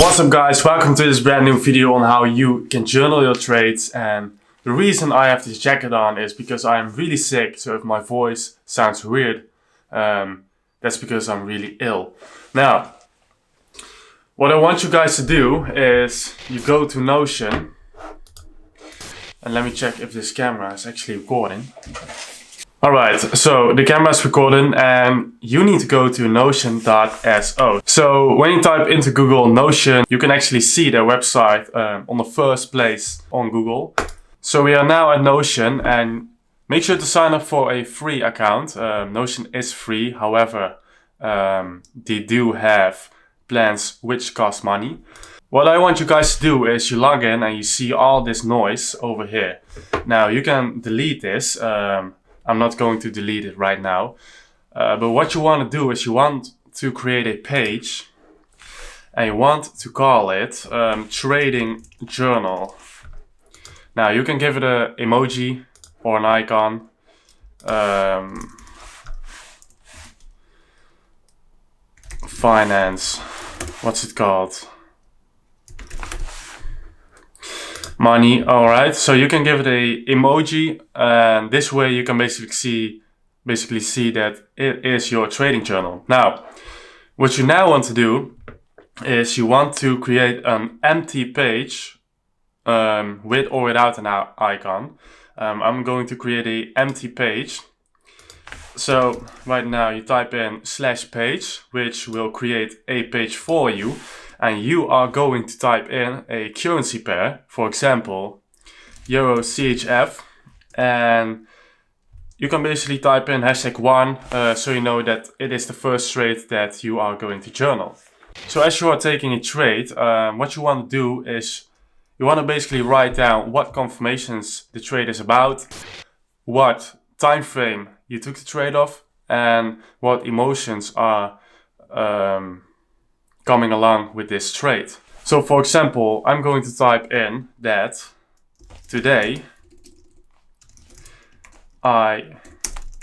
What's up guys, welcome to this brand new video on how you can journal your trades. And the reason I have this jacket on is because I'm really sick, so if my voice sounds weird, that's because I'm really ill. Now, what I want you guys to do is you go to Notion, and let me check if this camera is actually recording. Alright, so the camera is recording and you need to go to notion.so. So when you type into Google Notion, you can actually see their website on the first place on Google. So we are now at Notion, and make sure to sign up for a free account. Notion is free, however, they do have plans which cost money. What I want you guys to do is you log in and you see all this noise over here. Now you can delete this. I'm not going to delete it right now. But what you want to do is you want to create a page and you want to call it Trading Journal. Now you can give it an emoji or an icon. Finance. What's it called? Money. Alright, so you can give it a emoji, and this way you can basically see that it is your trading journal. Now, what you now want to do is you want to create an empty page with or without an icon. I'm going to create an empty page. So right now you type in /page, which will create a page for you. And you are going to type in a currency pair, for example, Euro CHF, and you can basically type in #1, so you know that it is the first trade that you are going to journal. So as you are taking a trade, what you want to do is you want to basically write down what confirmations the trade is about, what time frame you took the trade off, and what emotions are coming along with this trade. So for example, I'm going to type in that today I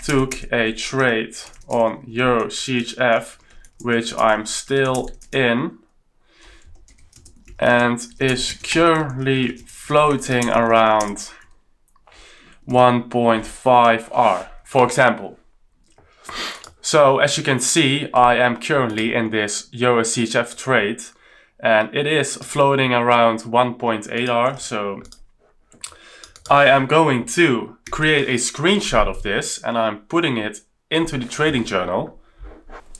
took a trade on Euro CHF, which I'm still in and is currently floating around 1.5R, for example. So as you can see, I am currently in this Euro CHF trade and it is floating around 1.8R. So I am going to create a screenshot of this and I'm putting it into the trading journal.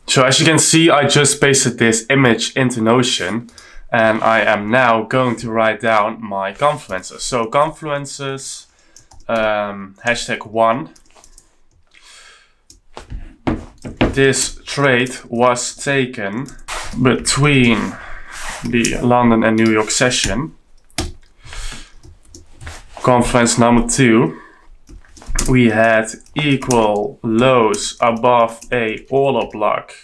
So as you can see, I just pasted this image into Notion and I am now going to write down my confluences. So confluences, #1. This trade was taken between the London and New York session. Confluence number 2. We had equal lows above a order block,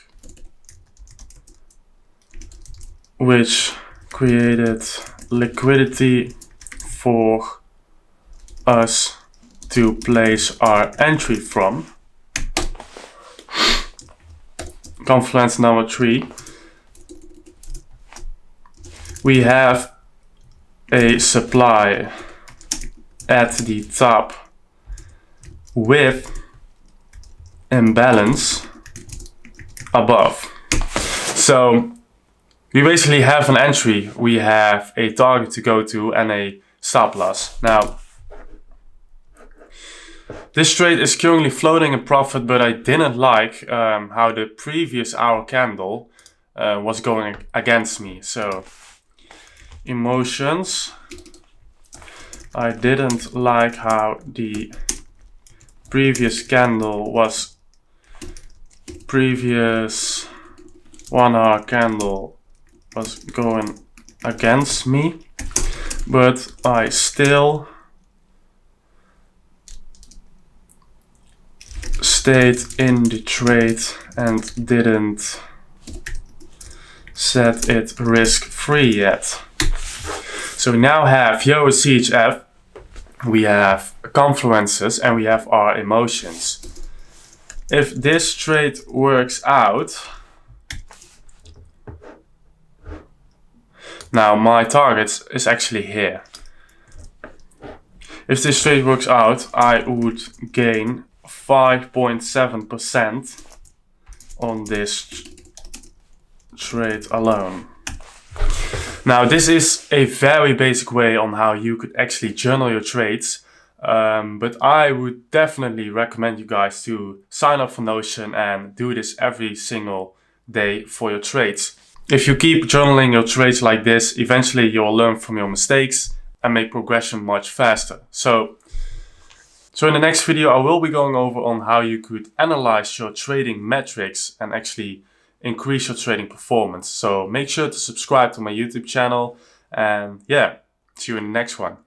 which created liquidity for us to place our entry from. Confluence number 3. We have a supply at the top with imbalance above. So we basically have an entry, we have a target to go to and a stop loss. Now, this trade is currently floating in profit, but I didn't like how the previous hour candle was going against me. So, emotions. I didn't like how the previous 1 hour candle was going against me, but I still stayed in the trade and didn't set it risk-free yet. So we now have Euro CHF, we have confluences, and we have our emotions. If this trade works out, Now my target is actually here. If this trade works out, I would gain 5.7% on this trade alone. Now this is a very basic way on how you could actually journal your trades, but I would definitely recommend you guys to sign up for Notion and do this every single day for your trades. If you keep journaling your trades like this, eventually you'll learn from your mistakes and make progression much faster. So in the next video I will be going over on how you could analyze your trading metrics and actually increase your trading performance. So make sure to subscribe to my YouTube channel, and yeah, see you in the next one.